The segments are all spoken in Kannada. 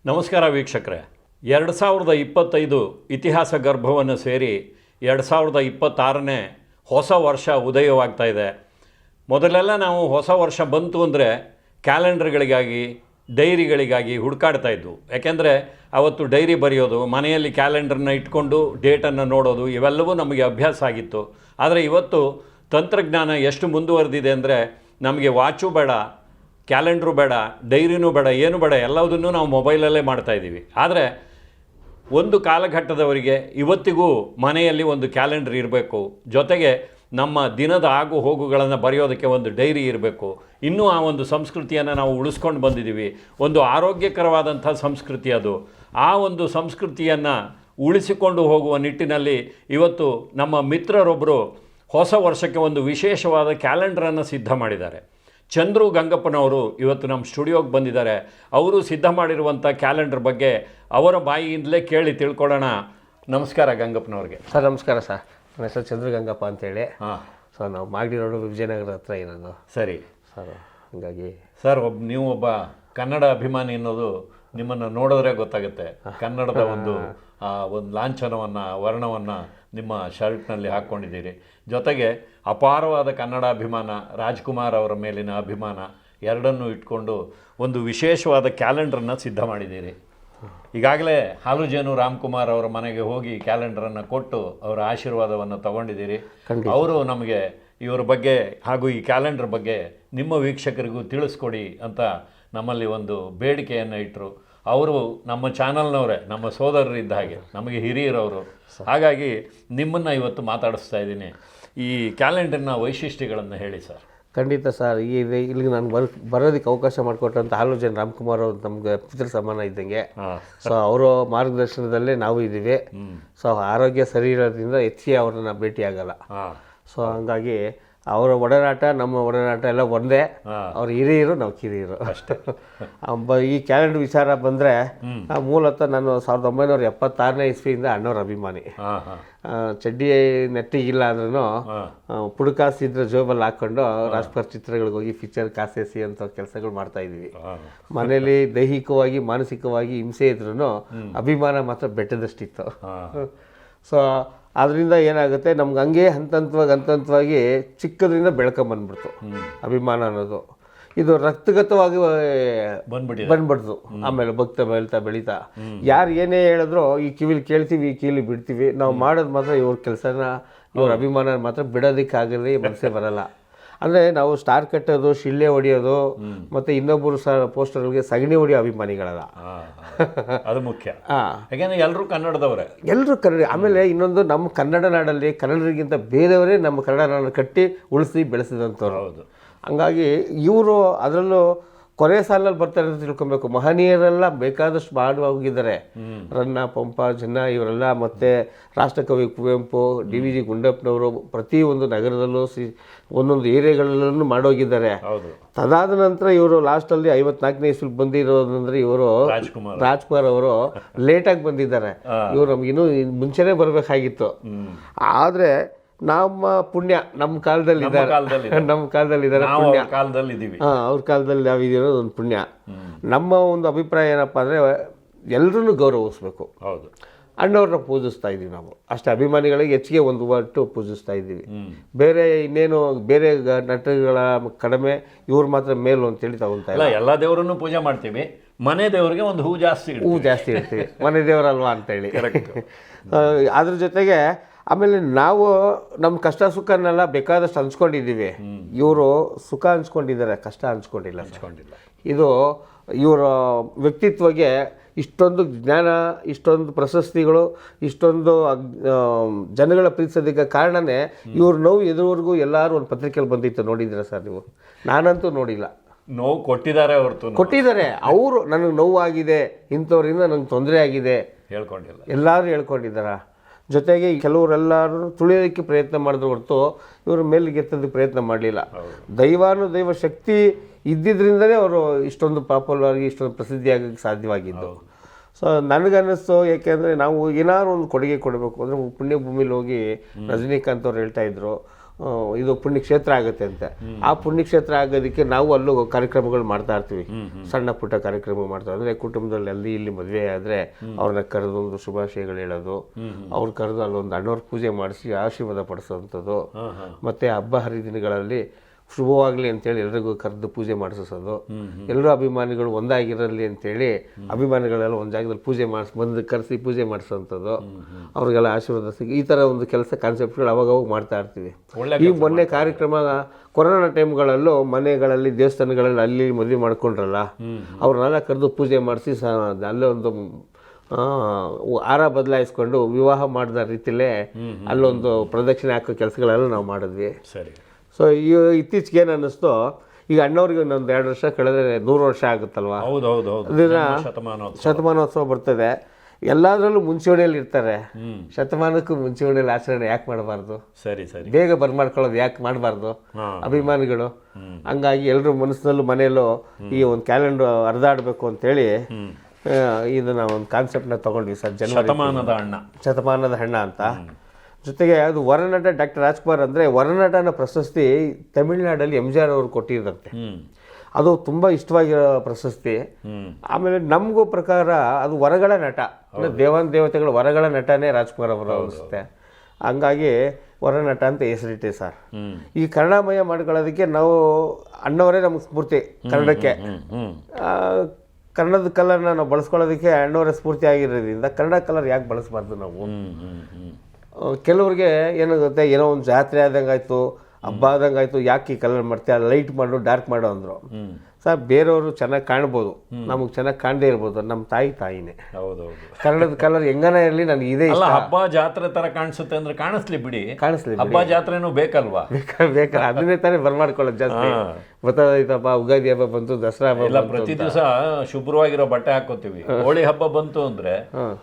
ನಮಸ್ಕಾರ ವೀಕ್ಷಕರೇ. 2025 ಇತಿಹಾಸ ಗರ್ಭವನ್ನು ಸೇರಿ 2026ನೇ ಹೊಸ ವರ್ಷ ಉದಯವಾಗ್ತಾ ಇದೆ. ಮೊದಲೆಲ್ಲ ನಾವು ಹೊಸ ವರ್ಷ ಬಂತು ಅಂದರೆ ಕ್ಯಾಲೆಂಡರ್ಗಳಿಗಾಗಿ ಡೈರಿಗಳಿಗಾಗಿ ಹುಡುಕಾಡ್ತಾ ಇದ್ವು. ಯಾಕೆಂದರೆ ಅವತ್ತು ಡೈರಿ ಬರೆಯೋದು, ಮನೆಯಲ್ಲಿ ಕ್ಯಾಲೆಂಡರ್ನ ಇಟ್ಕೊಂಡು ಡೇಟನ್ನು ನೋಡೋದು ಇವೆಲ್ಲವೂ ನಮಗೆ ಅಭ್ಯಾಸ ಆಗಿತ್ತು. ಆದರೆ ಇವತ್ತು ತಂತ್ರಜ್ಞಾನ ಎಷ್ಟು ಮುಂದುವರೆದಿದೆ ಅಂದರೆ ನಮಗೆ ವಾಚು ಬೇಡ, ಕ್ಯಾಲೆಂಡ್ರು ಬೇಡ, ಡೈರಿನೂ ಬೇಡ, ಏನು ಬೇಡ, ಎಲ್ಲದನ್ನೂ ನಾವು ಮೊಬೈಲಲ್ಲೇ ಮಾಡ್ತಾಯಿದ್ದೀವಿ. ಆದರೆ ಒಂದು ಕಾಲಘಟ್ಟದವರಿಗೆ ಇವತ್ತಿಗೂ ಮನೆಯಲ್ಲಿ ಒಂದು ಕ್ಯಾಲೆಂಡರ್ ಇರಬೇಕು, ಜೊತೆಗೆ ನಮ್ಮ ದಿನದ ಆಗು ಹೋಗುಗಳನ್ನು ಬರೆಯೋದಕ್ಕೆ ಒಂದು ಡೈರಿ ಇರಬೇಕು. ಇನ್ನೂ ಆ ಒಂದು ಸಂಸ್ಕೃತಿಯನ್ನು ನಾವು ಉಳಿಸ್ಕೊಂಡು ಬಂದಿದ್ದೀವಿ. ಒಂದು ಆರೋಗ್ಯಕರವಾದಂಥ ಸಂಸ್ಕೃತಿ ಅದು. ಆ ಒಂದು ಸಂಸ್ಕೃತಿಯನ್ನು ಉಳಿಸಿಕೊಂಡು ಹೋಗುವ ನಿಟ್ಟಿನಲ್ಲಿ ಇವತ್ತು ನಮ್ಮ ಮಿತ್ರರೊಬ್ಬರು ಹೊಸ ವರ್ಷಕ್ಕೆ ಒಂದು ವಿಶೇಷವಾದ ಕ್ಯಾಲೆಂಡರನ್ನು ಸಿದ್ಧ ಮಾಡಿದ್ದಾರೆ. ಚಂದ್ರು ಗಂಗಪ್ಪನವರು ಇವತ್ತು ನಮ್ಮ ಸ್ಟುಡಿಯೋಗೆ ಬಂದಿದ್ದಾರೆ. ಅವರು ಸಿದ್ಧ ಮಾಡಿರುವಂಥ ಕ್ಯಾಲೆಂಡರ್ ಬಗ್ಗೆ ಅವರ ಬಾಯಿಯಿಂದಲೇ ಕೇಳಿ ತಿಳ್ಕೊಳ್ಳೋಣ. ನಮಸ್ಕಾರ ಗಂಗಪ್ಪನವ್ರಿಗೆ. ಸರ್ ನಮಸ್ಕಾರ ಸರ್. ನನ್ನ ಹೆಸರು ಚಂದ್ರು ಗಂಗಪ್ಪ ಅಂತೇಳಿ. ಹಾಂ ಸರ್ ನಾವು ಮಾಗಡಿ ರೋಡು ವಿಜಯನಗರ ಹತ್ರ ಇರೋದು. ಸರಿ ಸರ್ ಹಾಗಾಗಿ ಸರ್, ನೀವು ಒಬ್ಬ ಕನ್ನಡ ಅಭಿಮಾನಿ ಅನ್ನೋದು ನಿಮ್ಮನ್ನು ನೋಡಿದ್ರೆ ಗೊತ್ತಾಗುತ್ತೆ. ಕನ್ನಡದ ಒಂದು ಲಾಂಛನವನ್ನು, ವರ್ಣವನ್ನು ನಿಮ್ಮ ಶರ್ಟ್ನಲ್ಲಿ ಹಾಕ್ಕೊಂಡಿದ್ದೀರಿ. ಜೊತೆಗೆ ಅಪಾರವಾದ ಕನ್ನಡ ಅಭಿಮಾನ, ರಾಜ್ಕುಮಾರ್ ಅವರ ಮೇಲಿನ ಅಭಿಮಾನ ಎರಡನ್ನೂ ಇಟ್ಕೊಂಡು ಒಂದು ವಿಶೇಷವಾದ ಕ್ಯಾಲೆಂಡ್ರನ್ನು ಸಿದ್ಧ ಮಾಡಿದ್ದೀರಿ. ಈಗಾಗಲೇ ಹಾಲುಜೇನು ರಾಮ್ಕುಮಾರ್ ಅವರ ಮನೆಗೆ ಹೋಗಿ ಕ್ಯಾಲೆಂಡರನ್ನು ಕೊಟ್ಟು ಅವರ ಆಶೀರ್ವಾದವನ್ನು ತಗೊಂಡಿದ್ದೀರಿ. ಅವರು ನಮಗೆ ಇವರ ಬಗ್ಗೆ ಹಾಗೂ ಈ ಕ್ಯಾಲೆಂಡರ್ ಬಗ್ಗೆ ನಿಮ್ಮ ವೀಕ್ಷಕರಿಗೂ ತಿಳಿಸ್ಕೊಡಿ ಅಂತ ನಮ್ಮಲ್ಲಿ ಒಂದು ಬೇಡಿಕೆಯನ್ನು ಇಟ್ಟರು. ಅವರು ನಮ್ಮ ಚಾನಲ್ನವರೇ, ನಮ್ಮ ಸೋದರರಿದ್ದ ಹಾಗೆ, ನಮಗೆ ಹಿರಿಯರವರು. ಹಾಗಾಗಿ ನಿಮ್ಮನ್ನು ಇವತ್ತು ಮಾತಾಡಿಸ್ತಾ ಇದ್ದೀನಿ. ಈ ಕ್ಯಾಲೆಂಡರ್ನ ವೈಶಿಷ್ಟ್ಯಗಳನ್ನು ಹೇಳಿ ಸರ್. ಖಂಡಿತ ಸರ್. ಇಲ್ಲಿಗೆ ನಾನು ಬರೋದಕ್ಕೆ ಅವಕಾಶ ಮಾಡಿಕೊಟ್ಟಂಥ ಹಾಲುಜೇನು ರಾಮ್ಕುಮಾರ್ ಅವರು ನಮಗೆ ಪುತ್ರ ಸಮಾನ ಇದ್ದಂಗೆ. ಸೊ ಅವರ ಮಾರ್ಗದರ್ಶನದಲ್ಲೇ ನಾವು ಇದ್ದೀವಿ. ಸೊ ಆರೋಗ್ಯ ಸರಿ ಇರೋದ್ರಿಂದ ಹೆಚ್ಚಿಗೆ ಅವ್ರನ್ನ ಭೇಟಿ ಆಗಲ್ಲ. ಸೊ ಹಂಗಾಗಿ ಅವರ ಒಡನಾಟ ನಮ್ಮ ಒಡನಾಟ ಎಲ್ಲ ಒಂದೇ. ಅವ್ರ ಹಿರಿಯರು, ನಾವು ಕಿರಿಯರು ಅಷ್ಟೇ. ಈ ಕ್ಯಾಲೆಂಡರ್ ವಿಚಾರ ಬಂದರೆ ಮೂಲತಃ ನಾನು 1976ನೇ ಇಸ್ವಿಯಿಂದ ಅಣ್ಣವ್ರ ಅಭಿಮಾನಿ. ಚಡ್ಡಿ ನೆಟ್ಟಿಗಿಲ್ಲ ಅಂದ್ರೂ ಪುಡುಕಾಸಿದ್ರೆ ಜೋಬಲ್ಲಿ ಹಾಕ್ಕೊಂಡು ರಾಜ್ಕುಮಾರ್ ಚಿತ್ರಗಳಿಗೆ ಹೋಗಿ ಪಿಕ್ಚರ್ ಕಾಸೇಸಿ ಅಂತ ಕೆಲಸಗಳು ಮಾಡ್ತಾ ಇದ್ವಿ. ಮನೇಲಿ ದೈಹಿಕವಾಗಿ ಮಾನಸಿಕವಾಗಿ ಹಿಂಸೆ ಇದ್ರೂ ಅಭಿಮಾನ ಮಾತ್ರ ಬೆಟ್ಟದಷ್ಟಿತ್ತು. ಸೊ ಅದರಿಂದ ಏನಾಗುತ್ತೆ, ನಮ್ಗೆ ಹಂಗೆ ಹಂತವಾಗಿ ಚಿಕ್ಕದ್ರಿಂದ ಬೆಳ್ಕೊಂಬಂದ್ಬಿಡ್ತು ಅಭಿಮಾನ ಅನ್ನೋದು. ಇದು ರಕ್ತಗತವಾಗಿ ಬಂದ್ಬಿಡ್ತು. ಆಮೇಲೆ ಬೆಳೀತಾ ಯಾರು ಏನೇ ಹೇಳಿದ್ರು ಈ ಕಿವಿಲಿ ಕೇಳ್ತೀವಿ, ಈ ಕಿವಿಲಿ ಬಿಡ್ತೀವಿ. ನಾವು ಮಾಡೋದು ಮಾತ್ರ ಇವ್ರ ಕೆಲಸನ, ಇವ್ರ ಅಭಿಮಾನ ಮಾತ್ರ ಬಿಡೋದಕ್ಕಾಗಲಿ ಮನಸ್ಸೇ ಬರಲ್ಲ. ಅಂದರೆ ನಾವು ಸ್ಟಾರ್ ಕಟ್ಟೋದು, ಶಿಳ್ಳೆ ಹೊಡಿಯೋದು, ಮತ್ತು ಇನ್ನೊಬ್ಬರು ಪೋಸ್ಟರ್ಗಳಿಗೆ ಸಗಣಿ ಹೊಡಿಯೋ ಅಭಿಮಾನಿಗಳಲ್ಲ. ಅದು ಮುಖ್ಯ. ಯಾಕೆಂದರೆ ಎಲ್ಲರೂ ಕನ್ನಡದವರೇ, ಎಲ್ಲರೂ ಕನ್ನಡ. ಆಮೇಲೆ ಇನ್ನೊಂದು, ನಮ್ಮ ಕನ್ನಡ ನಾಡಲ್ಲಿ ಕನ್ನಡರಿಗಿಂತ ಬೇರೆಯವರೇ ನಮ್ಮ ಕನ್ನಡ ನಾಡನ್ನು ಕಟ್ಟಿ ಉಳಿಸಿ ಬೆಳೆಸಿದಂಥವ್ರು. ಹೌದು. ಹಂಗಾಗಿ ಇವರು ಅದರಲ್ಲೂ ಕೊನೆ ಸಾಲಿನಲ್ಲಿ ಬರ್ತಾರೆ ಅಂತ ತಿಳ್ಕೊಬೇಕು. ಮಹನೀಯರೆಲ್ಲ ಬೇಕಾದಷ್ಟು ಮಾಡಿ ಹೋಗಿದ್ದಾರೆ. ರನ್ನ, ಪಂಪ, ಜನ ಇವರೆಲ್ಲ, ಮತ್ತು ರಾಷ್ಟ್ರಕವಿ ಕುವೆಂಪು, DVG ಗುಂಡಪ್ಪನವರು ಪ್ರತಿಯೊಂದು ನಗರದಲ್ಲೂ ಒಂದೊಂದು ಏರಿಯಾಗಳಲ್ಲೂ ಮಾಡೋಗಿದ್ದಾರೆ. ತದಾದ ನಂತರ ಇವರು ಲಾಸ್ಟಲ್ಲಿ 54ನೇ ಇಸ್ವಿಗೆ ಬಂದಿರೋದಂದ್ರೆ ಇವರು ರಾಜ್ಕುಮಾರ್ ಅವರು ಲೇಟಾಗಿ ಬಂದಿದ್ದಾರೆ. ಇವರು ನಮಗಿನ್ನೂ ಮುಂಚೆನೇ ಬರಬೇಕಾಗಿತ್ತು. ಆದರೆ ನಮ್ಮ ಪುಣ್ಯ ನಮ್ಮ ಕಾಲದಲ್ಲಿ ಇದ್ದಾರೆ, ಪುಣ್ಯ ಅವ್ರ ಕಾಲದಲ್ಲಿ ನಾವಿದ್ದೀರೋ ಒಂದು ಪುಣ್ಯ. ನಮ್ಮ ಒಂದು ಅಭಿಪ್ರಾಯ ಏನಪ್ಪ ಅಂದರೆ ಎಲ್ಲರನ್ನೂ ಗೌರವಿಸ್ಬೇಕು. ಹೌದು. ಅಣ್ಣವ್ರನ್ನ ಪೂಜಿಸ್ತಾ ಇದ್ದೀವಿ ನಾವು ಅಷ್ಟೇ. ಅಭಿಮಾನಿಗಳಿಗೆ ಹೆಚ್ಚಿಗೆ ಒಂದು ಒಟ್ಟು ಪೂಜಿಸ್ತಾ ಇದ್ದೀವಿ. ಬೇರೆ ಇನ್ನೇನು ಬೇರೆ ನಟಗಳ ಕಡಿಮೆ, ಇವ್ರು ಮಾತ್ರ ಮೇಲು ಅಂತೇಳಿ ತಗೊಳ್ತಾ ಇಲ್ಲ. ಎಲ್ಲ ದೇವರನ್ನು ಪೂಜೆ ಮಾಡ್ತೀವಿ, ಮನೆ ದೇವರಿಗೆ ಒಂದು ಹೂ ಜಾಸ್ತಿ ಇರ್ತೀವಿ, ಮನೆ ದೇವರಲ್ವಾ ಅಂತೇಳಿ. ಅದ್ರ ಜೊತೆಗೆ ಆಮೇಲೆ ನಾವು ನಮ್ಮ ಕಷ್ಟ ಸುಖನೆಲ್ಲ ಬೇಕಾದಷ್ಟು ಹಂಚ್ಕೊಂಡಿದ್ದೀವಿ. ಇವರು ಸುಖ ಹಂಚ್ಕೊಂಡಿದ್ದಾರೆ, ಕಷ್ಟ ಹಂಚ್ಕೊಂಡಿಲ್ಲ. ಇದು ಇವರ ವ್ಯಕ್ತಿತ್ವಗೆ ಇಷ್ಟೊಂದು ಜ್ಞಾನ, ಇಷ್ಟೊಂದು ಪ್ರಶಸ್ತಿಗಳು, ಇಷ್ಟೊಂದು ಜನಗಳ ಪ್ರೀತಿಸೋದಕ್ಕೆ ಕಾರಣನೇ ಇವ್ರ ನೋವು ಎದುರುವರೆಗೂ ಎಲ್ಲರೂ ಒಂದು ಪತ್ರಿಕೆಯಲ್ಲಿ ಬಂದಿತ್ತು. ನೋಡಿದ್ದೀರಾ ಸರ್ ನೀವು? ನಾನಂತೂ ನೋಡಿಲ್ಲ. ನೋವು ಕೊಟ್ಟಿದ್ದಾರೆ, ಕೊಟ್ಟಿದ್ದಾರೆ ಅವರು. ನನಗೆ ನೋವಾಗಿದೆ, ಇಂಥವ್ರಿಂದ ನಂಗೆ ತೊಂದರೆ ಆಗಿದೆ ಹೇಳ್ಕೊಂಡಿಲ್ಲ, ಎಲ್ಲರೂ ಹೇಳ್ಕೊಂಡಿದ್ದಾರ. ಜೊತೆಗೆ ಕೆಲವರೆಲ್ಲರೂ ತುಳಿಯೋದಕ್ಕೆ ಪ್ರಯತ್ನ ಮಾಡಿದ್ರು ಹೊರತು ಇವರು ಮೇಲಿಗೆ ಎತ್ತೋದಕ್ಕೆ ಪ್ರಯತ್ನ ಮಾಡಲಿಲ್ಲ. ದೈವ ಶಕ್ತಿ ಇದ್ದಿದ್ದರಿಂದಲೇ ಅವರು ಇಷ್ಟೊಂದು ಪಾಪ್ಯುಲರ್ ಆಗಿ, ಇಷ್ಟೊಂದು ಪ್ರಸಿದ್ಧಿಯಾಗಕ್ಕೆ ಸಾಧ್ಯವಾಗಿದ್ದು. ಸೊ ನನಗನ್ನಿಸ್ತು, ಏಕೆಂದರೆ ನಾವು ಏನಾದ್ರು ಒಂದು ಕೊಡುಗೆ ಕೊಡಬೇಕು ಅಂದರೆ ಪುಣ್ಯಭೂಮಿಲಿ ಹೋಗಿ ರಜನಿಕಾಂತ್ ಅವ್ರು ಹೇಳ್ತಾ ಇದ್ರು, ಇದು ಪುಣ್ಯಕ್ಷೇತ್ರ ಆಗುತ್ತೆ ಅಂತ. ಆ ಪುಣ್ಯಕ್ಷೇತ್ರ ಆಗೋದಕ್ಕೆ ನಾವು ಅಲ್ಲೂ ಕಾರ್ಯಕ್ರಮಗಳು ಮಾಡ್ತಾ ಇರ್ತೀವಿ, ಸಣ್ಣ ಪುಟ್ಟ ಕಾರ್ಯಕ್ರಮ ಮಾಡ್ತಾ ಅಂದರೆ ಕುಟುಂಬದಲ್ಲಿ ಅಲ್ಲಿ ಇಲ್ಲಿ ಮದುವೆ ಆದರೆ ಅವ್ರನ್ನ ಕರೆದು ಒಂದು ಶುಭಾಶಯಗಳು ಹೇಳೋದು, ಅವ್ರು ಕರೆದು ಅಲ್ಲೊಂದು ಅಣ್ಣವ್ರ ಪೂಜೆ ಮಾಡಿಸಿ ಆಶೀರ್ವಾದ ಪಡಿಸೋವಂಥದ್ದು, ಮತ್ತು ಹಬ್ಬ ಹರಿದಿನಗಳಲ್ಲಿ ಶುಭವಾಗಲಿ ಅಂತೇಳಿ ಎಲ್ರಿಗೂ ಕರೆದು ಪೂಜೆ ಮಾಡಿಸೋದು, ಎಲ್ಲರೂ ಅಭಿಮಾನಿಗಳು ಒಂದಾಗಿರಲಿ ಅಂತೇಳಿ ಅಭಿಮಾನಿಗಳೆಲ್ಲ ಒಂದು ಜಾಗದಲ್ಲಿ ಪೂಜೆ ಬಂದು ಕರೆಸಿ ಪೂಜೆ ಮಾಡಿಸೋವಂಥದ್ದು, ಅವ್ರಿಗೆಲ್ಲ ಆಶೀರ್ವಾದ ಸಿಗಿ ಈ ಥರ ಒಂದು ಕೆಲಸ ಕಾನ್ಸೆಪ್ಟ್ಗಳು ಅವಾಗವಾಗ ಮಾಡ್ತಾ ಇರ್ತೀವಿ. ಈ ಮೊನ್ನೆ ಕಾರ್ಯಕ್ರಮ ಕೊರೋನಾ ಟೈಮ್ಗಳಲ್ಲೂ ಮನೆಗಳಲ್ಲಿ ದೇವಸ್ಥಾನಗಳಲ್ಲಿ ಅಲ್ಲಿ ಮದುವೆ ಮಾಡ್ಕೊಂಡ್ರಲ್ಲ, ಅವ್ರನ್ನೆಲ್ಲ ಕರೆದು ಪೂಜೆ ಮಾಡಿಸಿ ಅಲ್ಲೇ ಒಂದು ಆರ ಬದಲಾಯಿಸ್ಕೊಂಡು ವಿವಾಹ ಮಾಡಿದ ರೀತಿಯಲ್ಲೇ ಅಲ್ಲೊಂದು ಪ್ರದಕ್ಷಿಣೆ ಹಾಕೋ ಕೆಲಸಗಳೆಲ್ಲ ನಾವು ಮಾಡಿದ್ವಿ. ಸರಿ. ಸೊ ಇತ್ತೀಚೆಗೆ ಏನು ಅನ್ನಿಸ್ತು, ಈಗ ಅಣ್ಣವ್ರಿಗೆ ಇನ್ನೊಂದು 2 ವರ್ಷ ಕಳೆದ್ರೆ 100 ವರ್ಷ ಆಗುತ್ತಲ್ವಾ, ಅದನ್ನ ಶತಮಾನೋತ್ಸವ ಬರ್ತದೆ. ಎಲ್ಲದರಲ್ಲೂ ಮುಂಚೂಣಿಯಲ್ಲಿ ಇರ್ತಾರೆ, ಶತಮಾನಕ್ಕೂ ಮುಂಚೂಣಿಯಲ್ಲಿ ಆಚರಣೆ ಯಾಕೆ ಮಾಡಬಾರ್ದು? ಸರಿ ಸರಿ, ಬೇಗ ಬರ್ಮಾಡ್ಕೊಳ್ಳೋದು ಯಾಕೆ ಮಾಡಬಾರ್ದು ಅಭಿಮಾನಿಗಳು? ಹಂಗಾಗಿ ಎಲ್ಲರೂ ಮನಸ್ಸಿನಲ್ಲೂ ಮನೆಯಲ್ಲೂ ಈ ಒಂದು ಕ್ಯಾಲೆಂಡರ್ ಹರಿದಾಡಬೇಕು ಅಂತೇಳಿ ಇದನ್ನ ಒಂದು ಕಾನ್ಸೆಪ್ಟ್ನ ತಗೊಂಡ್ವಿ ಸರ್. ಶತಮಾನದ ಹಣ್ಣ ಅಂತ. ಜೊತೆಗೆ ಅದು ವರನಟ ಡಾಕ್ಟರ್ ರಾಜ್ಕುಮಾರ್ ಅಂದರೆ ವರನಟನ ಪ್ರಶಸ್ತಿ ತಮಿಳುನಾಡಲ್ಲಿ MGR ಅವರು ಕೊಟ್ಟಿದ್ದಂತೆ. ಅದು ತುಂಬ ಇಷ್ಟವಾಗಿರೋ ಪ್ರಶಸ್ತಿ. ಆಮೇಲೆ ನಮಗೂ ಪ್ರಕಾರ ಅದು ವರಗಳ ನಟ, ಅಂದರೆ ದೇವತೆಗಳ ವರಗಳ ನಟನೇ ರಾಜ್ಕುಮಾರ್ ಅವರು ಅನಿಸುತ್ತೆ. ಹಂಗಾಗಿ ವರನಟ ಅಂತ ಹೆಸರಿಟ್ಟೆ ಸರ್. ಈ ಕನ್ನಡಮಯ ಮಾಡ್ಕೊಳ್ಳೋದಕ್ಕೆ ನಾವು ಅಣ್ಣವರೇ ನಮಗೆ ಸ್ಫೂರ್ತಿ. ಕನ್ನಡಕ್ಕೆ ಕನ್ನಡದ ಕಲರ್ನ ನಾವು ಬಳಸ್ಕೊಳ್ಳೋದಕ್ಕೆ ಅಣ್ಣವರೇ ಸ್ಫೂರ್ತಿ ಆಗಿರೋದ್ರಿಂದ ಕನ್ನಡ ಕಲರ್ ಯಾಕೆ ಬಳಸಬಾರ್ದು ನಾವು? ಕೆಲವ್ರಿಗೆ ಏನಾಗುತ್ತೆ, ಏನೋ ಒಂದು ಜಾತ್ರೆ ಆದಂಗೆ ಆಯಿತು, ಹಬ್ಬ ಆದಂಗೆ ಆಯಿತು, ಯಾಕೆ ಈ ಕಲರ್ ಮಾಡ್ತೀಯ, ಲೈಟ್ ಮಾಡು ಡಾರ್ಕ್ ಮಾಡು ಅಂದರು. ಸರ್ ಬೇರೆಯವರು ಚೆನ್ನಾಗಿ ಕಾಣ್ಬೋದು, ನಮಗೆ ಚೆನ್ನಾಗಿ ಕಾಣದೇ ಇರ್ಬೋದು, ನಮ್ಮ ತಾಯಿನೇ. ಹೌದೌದು, ಕನ್ನಡದ ಕಲರ್ ಹೆಂಗನ ಇರಲಿ ನನಗೆ ಇದೇ ಇಷ್ಟ. ಹಬ್ಬ ಜಾತ್ರೆ ತರ ಕಾಣಿಸುತ್ತೆ ಅಂದ್ರೆ ಕಾಣಿಸ್ಲಿ ಬಿಡಿ, ಹಬ್ಬ ಜಾತ್ರೆನೂ ಬೇಕಲ್ವಾ? ಬೇಕಲ್ಲ, ಅದನ್ನೇ ತಾನೇ ಬರ್ಮಾಡ್ಕೊಳ್ಳೋದು ಜಾಸ್ತಿ. ಗೊತ್ತಾಯ್ತಪ್ಪ, ಯುಗಾದಿ ಹಬ್ಬ ಬಂತು, ದಸರಾ ಹಬ್ಬ ಎಲ್ಲ ಪ್ರತಿ ದಿವಸ ಶುಭ್ರವಾಗಿರೋ ಬಟ್ಟೆ ಹಾಕೋತೀವಿ. ಹೋಳಿ ಹಬ್ಬ ಬಂತು ಅಂದ್ರೆ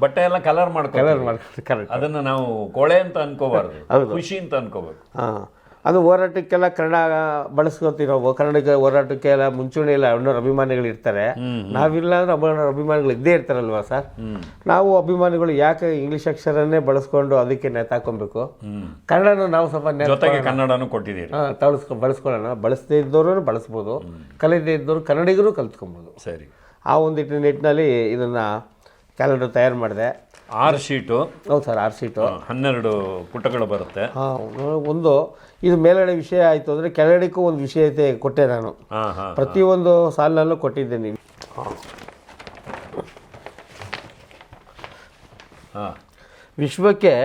ಬಟ್ಟೆ ಎಲ್ಲ ಕಲರ್ ಮಾಡ್ಕೊಳ್ಳೋದು, ಅದನ್ನ ನಾವು ಕೊಳೆ ಅಂತ ಅನ್ಕೋಬಾರ್ದು, ಖುಷಿ ಅಂತ ಅನ್ಕೋಬೇಕು. ಅದು ಹೋರಾಟಕ್ಕೆಲ್ಲ ಕನ್ನಡ ಬಳಸ್ಕೊತೀವಿ ನಾವು. ಕನ್ನಡಕ್ಕೆ ಹೋರಾಟಕ್ಕೆಲ್ಲ ಮುಂಚೂಣಿಯಲ್ಲಿ ಅಣ್ಣವ್ರ ಅಭಿಮಾನಿಗಳು ಇರ್ತಾರೆ. ನಾವಿಲ್ಲ ಅಂದ್ರೆ ಅಣ್ಣವ್ರ ಅಭಿಮಾನಿಗಳು ಇದ್ದೇ ಇರ್ತಾರಲ್ವಾ ಸರ್? ನಾವು ಅಭಿಮಾನಿಗಳು ಯಾಕೆ ಇಂಗ್ಲಿಷ್ ಅಕ್ಷರನೇ ಬಳಸ್ಕೊಂಡು ಅದಕ್ಕೆ ನೆತಾಕೊಬೇಕು? ಕನ್ನಡನ ನಾವು ಸ್ವಲ್ಪ ಕನ್ನಡನೂ ಕೊಟ್ಟಿದ್ದೀವಿ, ಬಳಸ್ಕೊಳ್ಳೋಣ. ಬಳಸದೇ ಇದ್ದವರು ಬಳಸ್ಬೋದು, ಕಲಿಯದೇ ಇದ್ದವರು ಕನ್ನಡಿಗರು ಕಲ್ತ್ಕೊಬೋದು. ಸರಿ, ಆ ಒಂದಿಟ್ಟು ನಿಟ್ಟಿನಲ್ಲಿ ಇದನ್ನ ಕ್ಯಾಲೆಂಡರ್ ತಯಾರು ಮಾಡಿದೆ. 6 ಶೀಟು. ಹೌದು ಸರ್, 6 ಶೀಟು, 12 ಪುಟಗಳು ಬರುತ್ತೆ. ಒಂದು ಇದು ಮೇಲ್ಗಡೆ ವಿಷಯ ಆಯಿತು ಅಂದರೆ ಕೆಳಗಡೆಗೂ ಒಂದು ವಿಷಯತೆ ಕೊಟ್ಟೆ ನಾನು. ಪ್ರತಿಯೊಂದು ಸಾಲಿನಲ್ಲೂ ಕೊಟ್ಟಿದ್ದೇನೆ. ವಿಶ್ವಕ್ಕೆ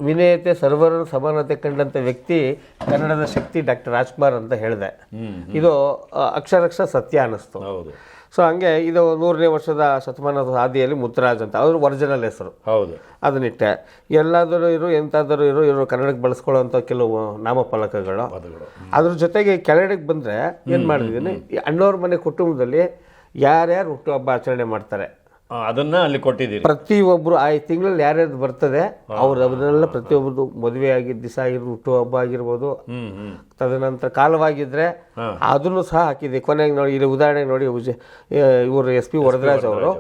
ವಿನಯತೆ ಸರ್ವರ ಸಮಾನತೆ ಕಂಡಂಥ ವ್ಯಕ್ತಿ ಕನ್ನಡದ ಶಕ್ತಿ ಡಾಕ್ಟರ್ ರಾಜ್ಕುಮಾರ್ ಅಂತ ಹೇಳಿದೆ. ಇದು ಅಕ್ಷರಕ್ಷ ಸತ್ಯ ಅನ್ನಿಸ್ತು. ಸೊ ಹಂಗೆ ಇದು 100ನೇ ವರ್ಷದ ಶತಮಾನದ ಹಾದಿಯಲ್ಲಿ ಮುತ್ತರಾಜ್ ಅಂತ ಅವ್ರ ಒರಿಜಿನಲ್ ಹೆಸರು. ಹೌದು, ಅದನ್ನಿಟ್ಟೆ. ಎಲ್ಲಾದರೂ ಎಂತಾದರೂ ಇವರು ಕನ್ನಡಕ್ಕೆ ಬಳಸ್ಕೊಳ್ಳೋಂಥ ಕೆಲವು ನಾಮಫಲಕಗಳು. ಅದ್ರ ಜೊತೆಗೆ ಕೆಳಗಡೆಗೆ ಬಂದರೆ ಏನು ಮಾಡಿದ್ದೀನಿ, ಅಣ್ಣವ್ರ ಮನೆ ಕುಟುಂಬದಲ್ಲಿ ಯಾರ್ಯಾರು ಹುಟ್ಟುಹಬ್ಬ ಆಚರಣೆ ಮಾಡ್ತಾರೆ ಅದನ್ನ ಅಲ್ಲಿ ಕೊಟ್ಟಿದ್ದೀರಿ. ಪ್ರತಿಯೊಬ್ಬರು ಆ ತಿಂಗಳಲ್ಲಿ ಯಾರ್ಯಾರು ಬರ್ತದೆ ಅವ್ರು ಅದನ್ನೆಲ್ಲ ಪ್ರತಿಯೊಬ್ಬರು ಮದುವೆ ಆಗಿದ್ದ ದಿವಸ ಆಗಿರ್ಬೋದು, ಹುಟ್ಟುಹಬ್ಬ ಆಗಿರ್ಬೋದು, ತದನಂತರ ಕಾಲವಾಗಿದ್ರೆ ಅದನ್ನು ಸಹ ಹಾಕಿದ್ದೆ. ಕೊನೆಗೆ ನೋಡಿ, ಇಲ್ಲಿ ಉದಾಹರಣೆಗೆ ನೋಡಿ, ಇವರು SP ವರದರಾಜ್ ಅವರು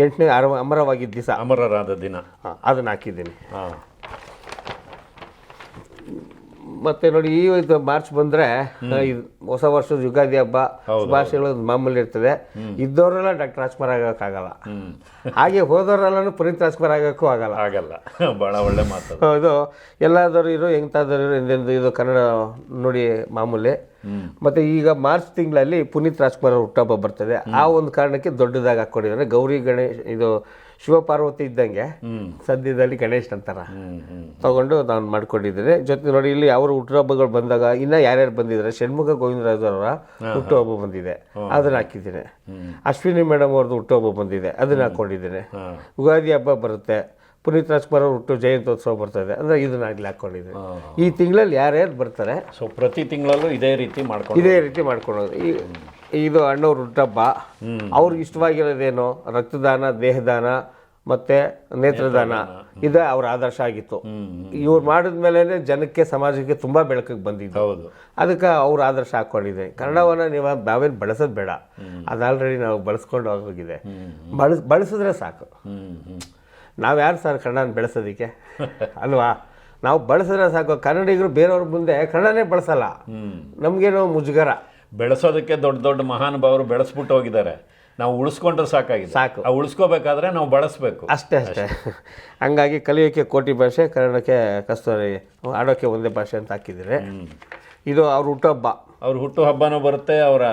8ನೇ ಅಮರವಾಗಿದ್ದ ದಿವಸ, ಅಮರರಾದ ದಿನ, ಅದನ್ನು ಹಾಕಿದ್ದೀನಿ. ಮತ್ತೆ ನೋಡಿ, ಈ ಮಾರ್ಚ್ ಬಂದ್ರೆ ಹೊಸ ವರ್ಷದ ಯುಗಾದಿ ಹಬ್ಬ ಶುಭಾಶಯಗಳು ಮಾಮೂಲಿ ಇರ್ತದೆ. ಇದ್ದವರೆಲ್ಲ ಡಾಕ್ಟರ್ ರಾಜ್ಕುಮಾರ್ ಆಗೋಕ್ಕಾಗಲ್ಲ, ಹಾಗೆ ಹೋದವರೆಲ್ಲ ಪುನೀತ್ ರಾಜ್ಕುಮಾರ್ ಆಗೋಕ್ಕೂ ಆಗಲ್ಲ. ಬಹಳ ಒಳ್ಳೆ ಮಾತು. ಇದು ಎಲ್ಲಾದರೂ ಎಂತಾದರೂ ಎಂದೆಂದು ಇದು ಕನ್ನಡ ನೋಡಿ ಮಾಮೂಲಿ. ಮತ್ತೆ ಈಗ ಮಾರ್ಚ್ ತಿಂಗಳಲ್ಲಿ ಪುನೀತ್ ರಾಜ್ಕುಮಾರ್ ಅವ್ರ ಹುಟ್ಟುಹಬ್ಬ ಬರ್ತದೆ. ಆ ಒಂದು ಕಾರಣಕ್ಕೆ ದೊಡ್ಡದಾಗಿ ಹಾಕೊಂಡಿದ್ದಾರೆ. ಗೌರಿ ಗಣೇಶ್, ಇದು ಶಿವಪಾರ್ವತಿ ಇದ್ದಂಗೆ ಸದ್ಯದಲ್ಲಿ ಗಣೇಶ್ ಅಂತಾರ ತಗೊಂಡು ನಾನು ಮಾಡ್ಕೊಂಡಿದ್ದೇನೆ. ಜೊತೆ ನೋಡಿ, ಇಲ್ಲಿ ಅವ್ರ ಹುಟ್ಟುಹಬ್ಬಗಳು ಬಂದಾಗ ಇನ್ನ ಯಾರ್ಯಾರು ಬಂದಿದ್ದಾರೆ, ಷಣ್ಮುಖ ಗೋವಿಂದರಾಜ್ ಅವರ ಹುಟ್ಟುಹಬ್ಬ ಬಂದಿದೆ, ಅದನ್ನ ಹಾಕಿದ್ದೇನೆ. ಅಶ್ವಿನಿ ಮೇಡಮ್ ಅವ್ರದ್ದು ಹುಟ್ಟುಹಬ್ಬ ಬಂದಿದೆ, ಅದನ್ನ ಹಾಕೊಂಡಿದ್ದೇನೆ. ಯುಗಾದಿ ಹಬ್ಬ ಬರುತ್ತೆ, ಪುನೀತ್ ರಾಜ್ಕುಮಾರ್ ಅವ್ರ ಹುಟ್ಟು ಜಯಂತ್ಯೋತ್ಸವ ಬರ್ತದೆ, ಅಂದ್ರೆ ಇದನ್ನ ಆಗ್ಲಿ ಹಾಕೊಂಡಿದ್ದೇನೆ. ಈ ತಿಂಗಳಲ್ಲಿ ಯಾರ್ಯಾರು ಬರ್ತಾರೆ, ಸೊ ಪ್ರತಿ ತಿಂಗಳಲ್ಲೂ ಇದೇ ರೀತಿ ಮಾಡ್ಕೊಳ್ಳೋದು. ಇದು ಅಣ್ಣವ್ರ ಹುಟ್ಟುಹಬ್ಬ. ಅವ್ರಿಗೆ ಇಷ್ಟವಾಗಿರೋದೇನು, ರಕ್ತದಾನ, ದೇಹದಾನ ಮತ್ತೆ ನೇತ್ರದಾನ, ಇದೇ ಅವ್ರ ಆದರ್ಶ ಆಗಿತ್ತು. ಇವ್ರು ಮಾಡಿದ್ಮೇಲೆ ಜನಕ್ಕೆ, ಸಮಾಜಕ್ಕೆ ತುಂಬಾ ಬೆಳಕಿಗೆ ಬಂದಿದ್ದು. ಅದಕ್ಕೆ ಅವ್ರ ಆದರ್ಶ ಹಾಕೊಂಡಿದೆ. ಕನ್ನಡವನ್ನ ನಾವೇನು ಬಳಸೋದು ಬೇಡ, ಅದು ಆಲ್ರೆಡಿ ನಾವು ಬಳಸ್ಕೊಂಡು ಹೋಗಿದೆ. ಬಳಸಿದ್ರೆ ಸಾಕು. ನಾವು ಯಾರು ಸರ್ ಕನ್ನಡನ ಬೆಳೆಸೋದಕ್ಕೆ ಅಲ್ವಾ? ನಾವು ಬಳಸಿದ್ರೆ ಸಾಕು. ಕನ್ನಡಿಗರು ಬೇರೆಯವ್ರ ಮುಂದೆ ಕನ್ನಡನೇ ಬಳಸಲ್ಲ, ನಮಗೇನೋ ಮುಜುಗರ. ಬೆಳೆಸೋದಕ್ಕೆ ದೊಡ್ಡ ದೊಡ್ಡ ಮಹಾನುಭಾವರು ಬೆಳೆಸ್ಬಿಟ್ಟು ಹೋಗಿದ್ದಾರೆ, ನಾವು ಉಳಿಸ್ಕೊಂಡ್ರೆ ಸಾಕಾಗಿದೆ. ಸಾಕು. ಆ ಉಳಿಸ್ಕೋಬೇಕಾದ್ರೆ ನಾವು ಬಳಸಬೇಕು ಅಷ್ಟೇ. ಹಂಗಾಗಿ ಕಲಿಯೋಕ್ಕೆ ಕೋಟಿ ಭಾಷೆ, ಕನ್ನಡಕ್ಕೆ ಕಸ್ತೂರಿ, ಆಡೋಕ್ಕೆ ಒಂದೇ ಭಾಷೆ ಅಂತ ಹಾಕಿದ್ದಾರೆ. ಇದು ಅವ್ರ ಹುಟ್ಟುಹಬ್ಬ. ಅವ್ರ ಹುಟ್ಟು ಹಬ್ಬನೂ ಬರುತ್ತೆ, ಅವ್ರ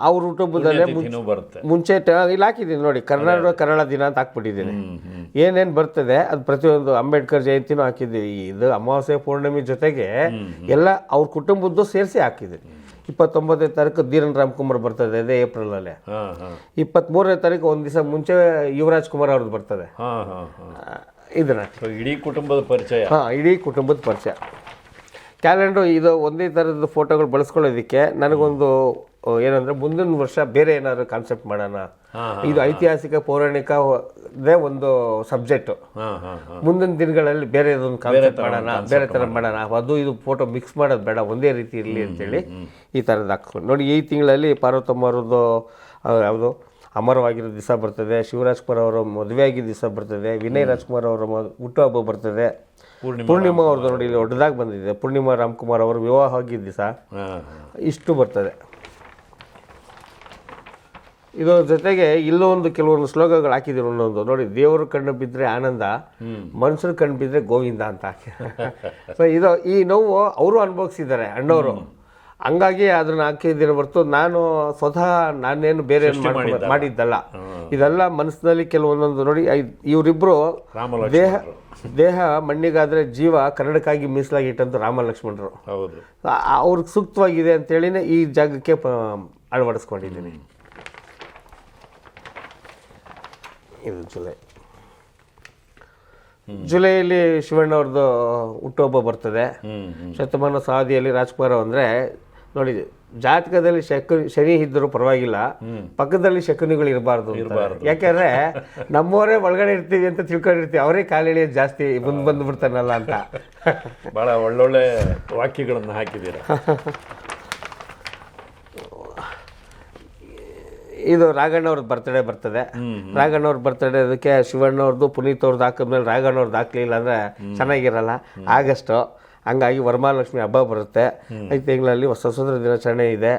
ಅವ್ರ ಹುಟ್ಟುಹಬ್ಬದಲ್ಲೇ ಬರುತ್ತೆ. ಮುಂಚೆ ಇಲ್ಲಿ ಹಾಕಿದ್ದೀನಿ ನೋಡಿ, ಕನ್ನಡ ದಿನ ಅಂತ ಹಾಕ್ಬಿಟ್ಟಿದ್ದೀನಿ. ಏನೇನು ಬರ್ತದೆ ಅದು ಪ್ರತಿಯೊಂದು, ಅಂಬೇಡ್ಕರ್ ಜಯಂತಿನೂ ಹಾಕಿದ್ದೀವಿ. ಇದು ಅಮಾವಾಸ್ಯೆ ಪೌರ್ಣಮಿ ಜೊತೆಗೆ ಎಲ್ಲ ಅವ್ರ ಕುಟುಂಬದ್ದು ಸೇರಿಸಿ ಹಾಕಿದ್ದೀನಿ. 29ನೇ ತಾರೀಕು ಧೀರನ್ ರಾಮ್ಕುಮಾರ್ ಬರ್ತದೆ, ಅದೇ ಏಪ್ರಿಲಲ್ಲೇ. 23ನೇ ತಾರೀಕು ಒಂದು ದಿವಸ ಮುಂಚೆ ಯುವರಾಜ್ ಕುಮಾರ್ ಅವ್ರದ್ದು ಬರ್ತದೆ. ಇದನ್ನ ಇಡೀ ಕುಟುಂಬದ ಪರಿಚಯ. ಇಡೀ ಕುಟುಂಬದ ಪರಿಚಯ. ಕ್ಯಾಲೆಂಡ್ರು ಇದು ಒಂದೇ ಥರದ ಫೋಟೋಗಳು ಬಳಸ್ಕೊಳ್ಳೋದಕ್ಕೆ ನನಗೊಂದು ಏನಂದರೆ, ಮುಂದಿನ ವರ್ಷ ಬೇರೆ ಏನಾದ್ರು ಕಾನ್ಸೆಪ್ಟ್ ಮಾಡೋಣ. ಇದು ಐತಿಹಾಸಿಕ ಪೌರಾಣಿಕದೇ ಒಂದು ಸಬ್ಜೆಕ್ಟು. ಮುಂದಿನ ದಿನಗಳಲ್ಲಿ ಬೇರೆ ಇದೊಂದು ಕಾನ್ಸೆಪ್ಟ್ ಮಾಡೋಣ, ಬೇರೆ ಥರ ಮಾಡೋಣ, ಅದು ಇದು ಫೋಟೋ ಮಿಕ್ಸ್ ಮಾಡೋದು ಬೇಡ, ಒಂದೇ ರೀತಿ ಇರಲಿ ಅಂತೇಳಿ ಈ ಥರದ್ದು ಹಾಕ್ಕೊಂಡು ನೋಡಿ. ಈ ತಿಂಗಳಲ್ಲಿ ಪಾರ್ವತಮ್ಮ ಅವ್ರದ್ದು ಯಾವುದು ಅಮರವಾಗಿರೋ ದಿವಸ ಬರ್ತದೆ, ಶಿವರಾಜ್ ಕುಮಾರ್ ಅವರ ಮದುವೆ ಆಗಿದ್ದ ದಿವಸ ಬರ್ತದೆ, ವಿನಯ್ ರಾಜ್ಕುಮಾರ್ ಅವರ ಹುಟ್ಟುಹಬ್ಬ ಬರ್ತದೆ, ಪೂರ್ಣಿಮಾ ಅವ್ರದ್ದು ನೋಡಿ ಇಲ್ಲಿ ದೊಡ್ಡದಾಗಿ ಬಂದಿದೆ, ಪೂರ್ಣಿಮಾ ರಾಮ್ಕುಮಾರ್ ಅವರು ವಿವಾಹ ಆಗಿದ್ದ ದಿವಸ, ಇಷ್ಟು ಬರ್ತದೆ. ಇದರ ಜೊತೆಗೆ ಇಲ್ಲೊಂದು ಕೆಲವೊಂದು ಶ್ಲೋಕಗಳು ಹಾಕಿದ್ರು ಒಂದೊಂದು ನೋಡಿ. ದೇವರು ಕಣ್ಣು ಬಿದ್ದರೆ ಆನಂದ, ಮನುಷ್ಯರ ಕಣ್ಣು ಬಿದ್ದರೆ ಗೋವಿಂದ ಅಂತ ಹಾಕಿ. ಸೊ ಇದು ಈ ನೋವು ಅವರು ಅನುಭವಿಸಿದ್ದಾರೆ ಅಣ್ಣವರು, ಹಂಗಾಗಿ ಅದನ್ನ ಹಾಕಿದ್ದೀರ ಹೊರತು ನಾನು ಸ್ವತಃ ನಾನೇನು ಬೇರೆ ಮಾಡಿದ್ದಲ್ಲ. ಇದೆಲ್ಲ ಮನಸ್ಸಿನಲ್ಲಿ ಕೆಲವೊಂದೊಂದು ನೋಡಿ. ಇವರಿಬ್ಬರು ದೇಹ ಮಣ್ಣಿಗಾದರೆ ಜೀವ ಕನ್ನಡಕ್ಕಾಗಿ ಮೀಸಲಾಗಿ ಇಟ್ಟಂತ ರಾಮ ಲಕ್ಷ್ಮಣರು. ಅವ್ರಿಗೆ ಸೂಕ್ತವಾಗಿದೆ ಅಂತೇಳಿನೇ ಈ ಜಾಗಕ್ಕೆ ಅಳವಡಿಸ್ಕೊಂಡಿದ್ದೀನಿ. ಇದು ಜುಲೈಯಲ್ಲಿ ಶಿವಣ್ಣವ್ರದ್ದು ಹುಟ್ಟುಹಬ್ಬ ಬರ್ತದೆ. ಶತಮಾನ ಸಾದಿಯಲ್ಲಿ ರಾಜ್ಕುಮಾರ್ ಅಂದರೆ ನೋಡಿ, ಜಾತಕದಲ್ಲಿ ಶನಿ ಇದ್ದರೂ ಪರವಾಗಿಲ್ಲ, ಪಕ್ಕದಲ್ಲಿ ಶಕುನಿಗಳು ಇರಬಾರ್ದು. ಯಾಕೆಂದ್ರೆ ನಮ್ಮವರೇ ಒಳಗಡೆ ಇರ್ತೀವಿ ಅಂತ ತಿಳ್ಕೊಂಡಿರ್ತೀವಿ, ಅವರೇ ಕಾಲೆಳೆಯೋದು ಜಾಸ್ತಿ ಬಂದ್ಬಿಡ್ತಾನಲ್ಲ ಅಂತ. ಬಹಳ ಒಳ್ಳೊಳ್ಳೆ ವಾಕ್ಯಗಳನ್ನು ಹಾಕಿದ್ದೀರ. ಇದು ರಾಘಣ್ಣವ್ರದ್ದು ಬರ್ತಡೇ ಬರ್ತದೆ. ರಾಘಣ್ಣವ್ರ ಬರ್ತಡೇ ಅದಕ್ಕೆ ಶಿವಣ್ಣವ್ರದ್ದು ಪುನೀತ್ ಅವ್ರದ್ದು ಹಾಕಿದ್ಮೇಲೆ ರಾಘಣ್ಣವ್ರದ್ದು ಹಾಕ್ಲಿಲ್ಲ ಅಂದರೆ ಚೆನ್ನಾಗಿರಲ್ಲ. ಆಗಸ್ಟು, ಹಂಗಾಗಿ ವರಮಹಾಲಕ್ಷ್ಮಿ ಹಬ್ಬ ಬರುತ್ತೆ. 5 ತಿಂಗಳಲ್ಲಿ ಸ್ವತಂತ್ರ ದಿನಾಚರಣೆ ಇದೆ.